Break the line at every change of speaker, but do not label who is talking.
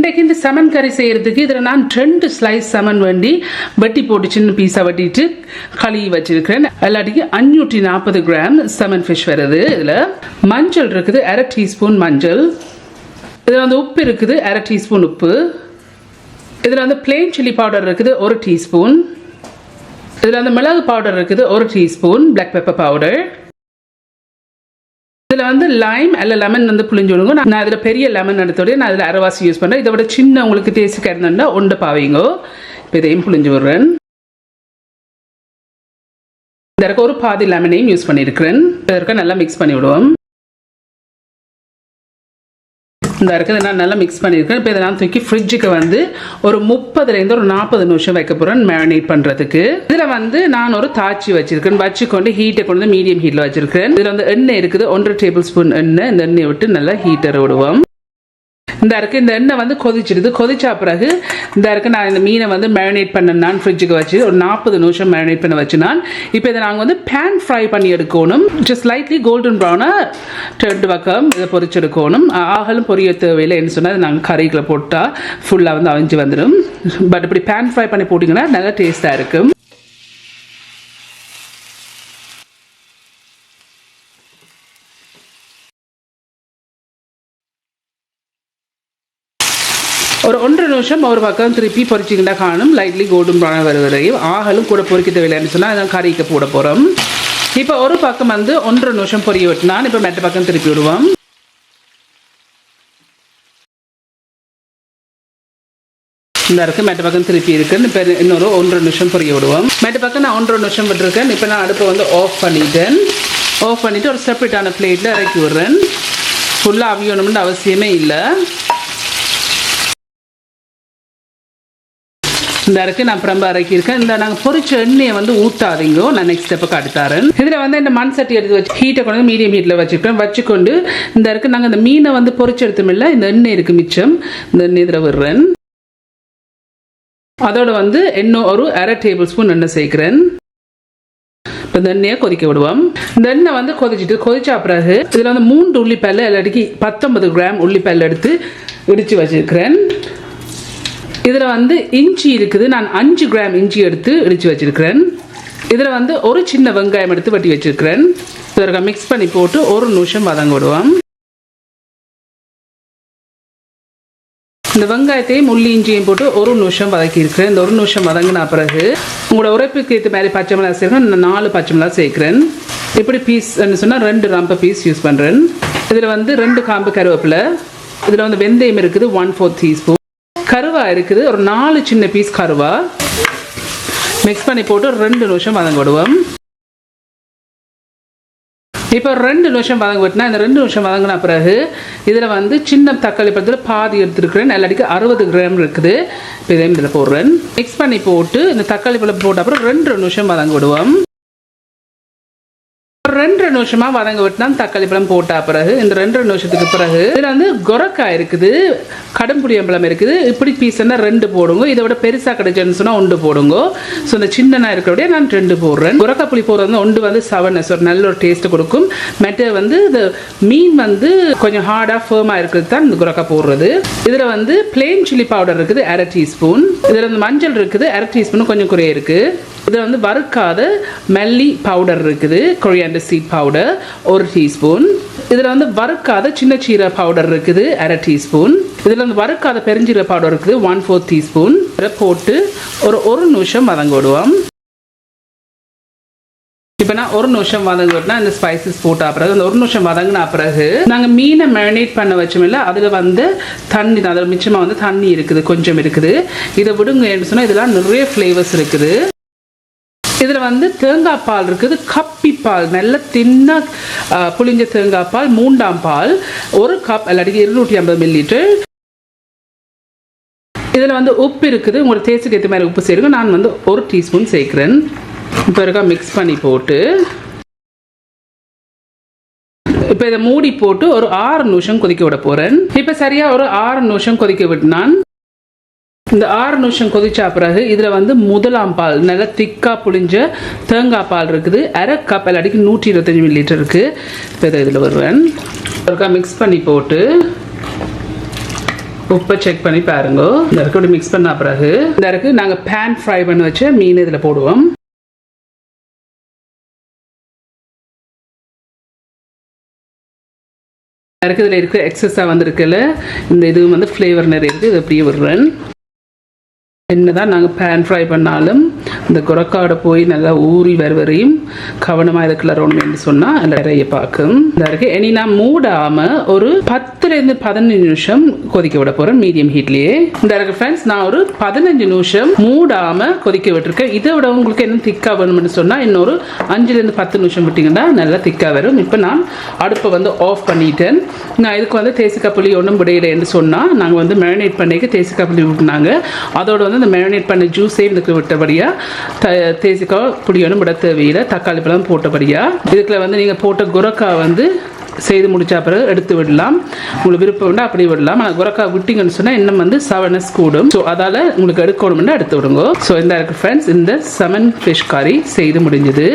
இன்றைக்கு இந்த சமன் கறி செய்யறதுக்கு இதில் நான் 2 ஸ்லைஸ் சமன் வேண்டி வெட்டி போட்டு சின்ன பீஸாக வெட்டிட்டு கழுவி வச்சிருக்கிறேன். எல்லாட்டிக்கு 540 கிராம் சமன் ஃபிஷ் வருது. இதில் மஞ்சள் இருக்குது, 1/2 டீஸ்பூன் மஞ்சள். இதில் வந்து உப்பு இருக்குது, 1/2 டீஸ்பூன் உப்பு. இதில் வந்து பிளெயின் சில்லி பவுடர் இருக்குது, 1 டீஸ்பூன். இதில் வந்து மிளகு பவுடர் இருக்குது, 1 டீஸ்பூன் பிளாக் பெப்பர் பவுடர். இதில் வந்து லைம் அல்ல லெமன் வந்து புளிஞ்சு விடுங்க. நான் இதில் பெரிய லெமன் எடுத்தோடய நான் இதில் அரைவாசி யூஸ் பண்ணுறேன். இதை விட சின்ன உங்களுக்கு டேஸ்ட் கறந்துட்டா ஒன்று பாவீங்கோ. இப்போ இதையும் புளிஞ்சு விடுறேன். இதற்கு ஒரு பாதி லெமனையும் யூஸ் பண்ணியிருக்கிறேன். இதற்கு நல்லா மிக்ஸ் பண்ணி விடுவோம். இந்த இருக்குது நான் நல்லா மிக்ஸ் பண்ணியிருக்கேன். இப்போ இதை நான் தூக்கி ஃப்ரிட்ஜுக்கு வந்து ஒரு 30லேருந்து ஒரு 40 நிமிஷம் வைக்க போகிறேன் மேரினேட் பண்ணுறதுக்கு. இதில் வந்து நான் ஒரு தாச்சி வச்சிருக்கேன். வச்சுக்கொண்டு ஹீட்டை கொண்டு வந்து மீடியம் ஹீட்டில் வச்சிருக்கேன். இதில் வந்து எண்ணெய் இருக்குது, 1 டேபிள் ஸ்பூன் எண்ணெய். இந்த எண்ணெயை விட்டு நல்லா ஹீட்டரை விடுவோம். இந்த எண்ணெய் வந்து கொதிச்சிடுது. கொதிச்சா பிறகு நான் இந்த மீனை வந்து மேரினேட் பண்ணேன். ஃப்ரிட்ஜுக்கு வச்சு ஒரு 40 நிமிஷம் மேரினேட் பண்ண வச்சு நான் இப்போ இதை நாங்கள் வந்து பேன் ஃப்ரை பண்ணி எடுக்கணும். ஜஸ்ட் லைட்லி கோல்டன் ப்ரௌனாக 2 பக்கம் இதை பொரிச்செடுக்கணும். ஆகலும் பொரிய தேவையில்லைன்னு சொன்னால் நாங்கள் கறிகளை போட்டால் ஃபுல்லாக வந்து அவிஞ்சு வந்துடும். பட் இப்படி பேன் ஃப்ரை பண்ணி போட்டிங்கன்னா நல்லா டேஸ்ட்டாக இருக்கும். ஒரு 1.5 நிமிஷம் ஒரு பக்கம் திருப்பி பொரிச்சிக்கிட்டா காணும். லைட்லி கோல்டன் ப்ரௌனாக வருவதையும் ஆகலும் கூட பொரிக்க தேவையில்லைன்னு சொன்னால் அதான் கறிக்கு போட போகிறோம். இப்போ ஒரு பக்கம் வந்து 1.5 நிமிஷம் பொரிய விட்டுனான். இப்போ மெட்ட பக்கம் திருப்பி விடுவோம். இந்த இருக்குது மெட்ட பக்கம் திருப்பி இருக்குன்னு இப்போ இன்னொரு 1.5 நிமிஷம் பொரிய விடுவோம். மெட்ட பக்கம் நான் 1.5 நிமிஷம் விட்டுருக்கேன். இப்போ நான் அடுப்பை வந்து ஆஃப் பண்ணிவிட்டு ஒரு செப்பரேட்டான பிளேட்டில் இறக்கி விடுறேன். ஃபுல்லாக அவியணும்னு அவசியமே இல்லை. இந்த இருக்கு நான் பிரம்ப அரைக்கியிருக்கேன். இந்த நாங்கள் பொரிச்ச எண்ணெயை வந்து ஊற்றாதீங்கோ. நான் நெக்ஸ்ட் ஸ்டெப்பை காட்டுத்தாரேன். இதில் வந்து இந்த மண் சட்டி எடுத்து வச்சு ஹீட்டை கொண்டு மீடியம் ஹீட்டில் வச்சுருக்கேன். வச்சுக்கொண்டு இந்த இருக்கு நாங்கள் இந்த மீனை வந்து பொரிச்சு எடுத்தோமில்ல, இந்த எண்ணெய் இருக்குது மிச்சம். இந்த எண்ணெய் இதில் விடுறேன். அதோட வந்து இன்னும் ஒரு 1/2 டேபிள் ஸ்பூன் எண்ணெய் சேர்க்கிறேன். இப்போ இந்த எண்ணெயை கொதிக்க விடுவோம். இந்த எண்ணெய் வந்து கொதிச்சா பிறகு இதில் வந்து 3 உள்ளிப்பல் இல்லாட்டிக்கு 19 கிராம் உள்ளிப்பல் எடுத்து இடித்து வச்சுருக்கிறேன். இதில் வந்து இஞ்சி இருக்குது. நான் 5 கிராம் இஞ்சி எடுத்து இடித்து வச்சிருக்கிறேன். இதில் வந்து ஒரு சின்ன வெங்காயம் எடுத்து வெட்டி வச்சிருக்கிறேன். இதற்கு மிக்ஸ் பண்ணி போட்டு 1 நிமிஷம் வதங்க விடுவோம். இந்த வெங்காயத்தையும் உள்ளி இஞ்சியையும் போட்டு 1 நிமிஷம் வதக்கியிருக்கிறேன். இந்த 1 நிமிஷம் வதங்கினா பிறகு உங்களோட உரைப்புக்கு ஏற்ற மாதிரி பச்சை மிளகா சேர்க்கிறேன். நான் 4 பச்சை மிளகா சேர்க்கிறேன். இப்படி பீஸ் சொன்னால் 2 ரம்ப பீஸ் யூஸ் பண்ணுறேன். இதில் வந்து 2 காம்பு கருவேப்பிலை. இதில் வந்து வெந்தயம் இருக்குது, 1/4 டீஸ்பூன். கருவா இருக்குது, ஒரு 4 சின்ன பீஸ் கருவா. மிக்ஸ் பண்ணி போட்டு 2 நிமிஷம் வதங்க விடுவோம். இப்போ 2 நிமிஷம் வதங்க விட்டுனா இந்த 2 நிமிஷம் வதங்கின பிறகு இதில் வந்து சின்ன தக்காளி பழத்தில் பாதி எடுத்துருக்கிறேன். எல்லாடிக்கு 60 கிராம் இருக்குது. இப்போ இதையும் இதில் போடுறேன். மிக்ஸ் பண்ணி போட்டு இந்த தக்காளி பழம் போட்ட அப்புறம் 2 நிமிஷம் வதங்க விடுவோம். 2 நிமிஷமாக வதங்க விட்டுனா தக்காளி பழம் போட்டா பிறகு இந்த 2 நிமிஷத்துக்கு பிறகு இதில் வந்து கொரக்காய் இருக்குது, கடும்புடியம்பழம் இருக்குது. இப்படி பீஸ் என்ன 2 போடுங்க. இதை விட பெருசாக கிடைச்சேன்னு சொன்னால் 1 போடுங்க. ஸோ இந்த சின்னனா இருக்கிறபடியே நான் 2 போடுறேன். கொரக்காய் புளி போடுறது வந்து 1 வந்து சவர்னஸ் ஒரு நல்ல ஒரு டேஸ்ட்டு கொடுக்கும். மற்ற வந்து இந்த மீன் வந்து கொஞ்சம் ஹார்டாக ஃபேமாக இருக்கிறது தான் இந்த கொரக்காய் போடுறது. இதில் வந்து பிளெயின் சில்லி பவுடர் இருக்குது, 1/2 டீஸ்பூன். இதில் வந்து மஞ்சள் இருக்குது, 1/2 டீஸ்பூன் கொஞ்சம் குறைய இருக்குது. இதில் வந்து வறுக்காத மல்லி பவுடர் இருக்குது, கொரியாண்டர் சீட் பவுடர் 1 டீஸ்பூன். இதில் வந்து வறுக்காத சின்ன சீரை பவுடர் இருக்குது, 1/2 டீஸ்பூன். இதில் வந்து வறுக்காத பெருஞ்சீரை பவுடர் இருக்குது, 1/4 டீஸ்பூன். இதை போட்டு ஒரு நிமிஷம் வதங்க விடுவோம். இப்போ நான் 1 நிமிஷம் வதங்க விட்டுனா இந்த ஸ்பைசஸ் போட்டா பிறகு அந்த 1 நிமிஷம் வதங்கினா பிறகு நாங்கள் மீனை மேரினேட் பண்ண வச்சோமில்ல, அதில் வந்து தண்ணி தான், அதில் மிச்சமாக வந்து தண்ணி இருக்குது, கொஞ்சம் இருக்குது. இதை விடுங்கன்னு சொன்னால் இதெல்லாம் நிறைய ஃப்ளேவர்ஸ் இருக்குது. இதில் வந்து தேங்காய் பால் இருக்குது, கப்பி பால், நல்ல தின்னா புளிஞ்ச தேங்காய் பால், 3ஆம் பால் 1 கப் இல்லாட்டிக்கு 250 மில்லிலிட்டர். இதில் வந்து உப்பு இருக்குது, உங்களோட டேஸ்ட்டுக்கு ஏற்ற மாதிரி உப்பு சேருங்க. நான் வந்து 1 டீஸ்பூன் சேர்க்குறேன். இப்போ இருக்கா மிக்ஸ் பண்ணி போட்டு இப்போ இதை மூடி போட்டு ஒரு 6 நிமிஷம் கொதிக்க விட போகிறேன். இப்போ சரியாக ஒரு 6 நிமிஷம் கொதிக்க விட்டுனான். இந்த 6 நிமிஷம் கொதிச்சா பிறகு இதில் வந்து 1ஆம் பால் நல்லா திக்காக புளிஞ்ச தேங்காய் பால் இருக்குது, 1/2 கப் இல்லாட்டிக்கு 125 மில்லிலிட்டர் இருக்குது. இப்போ இதை இதில் வருவேன். மிக்ஸ் பண்ணி போட்டு உப்பை செக் பண்ணி பாருங்க. இந்த இருக்கு மிக்ஸ் பண்ண பிறகு இந்த இருக்கு நாங்கள் பேன் ஃப்ரை பண்ணி வச்ச மீன் இதில் போடுவோம். இதில் இருக்கிற எக்ஸஸாக வந்துருக்குல்ல இந்த இது வந்து ஃப்ளேவர் நிறைய இருக்குது. இதை அப்படியே விடுறேன். என்னதான் நாங்கள் பேன் ஃப்ரை பண்ணாலும் இந்த குரக்காவோட போய் நல்லா ஊறி வரையும் கவனமாக இதை கிளறணும்னு சொன்னால் நிறைய பார்க்கும். இந்த இருக்கு இனி நான் மூடாமல் ஒரு 10லேருந்து 15 நிமிஷம் கொதிக்க விட போகிறேன் மீடியம் ஹீட்லேயே. இந்த இருக்கு ஃப்ரெண்ட்ஸ், நான் ஒரு 15 நிமிஷம் மூடாமல் கொதிக்க விட்டுருக்கேன். இதை விட உங்களுக்கு என்ன திக்காக வேணும்னு சொன்னால் இன்னொரு 5லேருந்து 10 நிமிஷம் விட்டிங்கன்னா நல்லா திக்காக வரும். இப்போ நான் அடுப்பை வந்து ஆஃப் பண்ணிட்டேன். நான் இதுக்கு வந்து தேசிக்காய் புளி ஒன்றும் விடையில்லைன்னு சொன்னால் நாங்கள் வந்து மேரினேட் பண்ணிக்க தேசிக்காய் புளி விட்டுனாங்க. அதோட வந்து இந்த மேரினேட் பண்ண ஜூஸே இதுக்கு விட்டபடியாக தேசிக்காய் புளியோனும் விட தேவையில்லை. தக்காளி பழம் போட்டபடியாக இதுக்குள்ள வந்து நீங்கள் போட்ட குரக்காய் வந்து செய்து முடிச்ச பிறகு எடுத்து விடலாம். உங்களுக்கு விருப்பம் உண்டா அப்படி விடலாம். ஆனால் குரக்காய் விட்டிங்கன்னு சொன்னால் இன்னும் வந்து சவனஸ் கூடும். ஸோ அதால் உங்களுக்கு எடுக்கணும்னா எடுத்து விடுங்க. ஸோ இந்த இருக்கு ஃப்ரெண்ட்ஸ், இந்த சமன் ஃபிஷ் கறி செய்து முடிஞ்சது.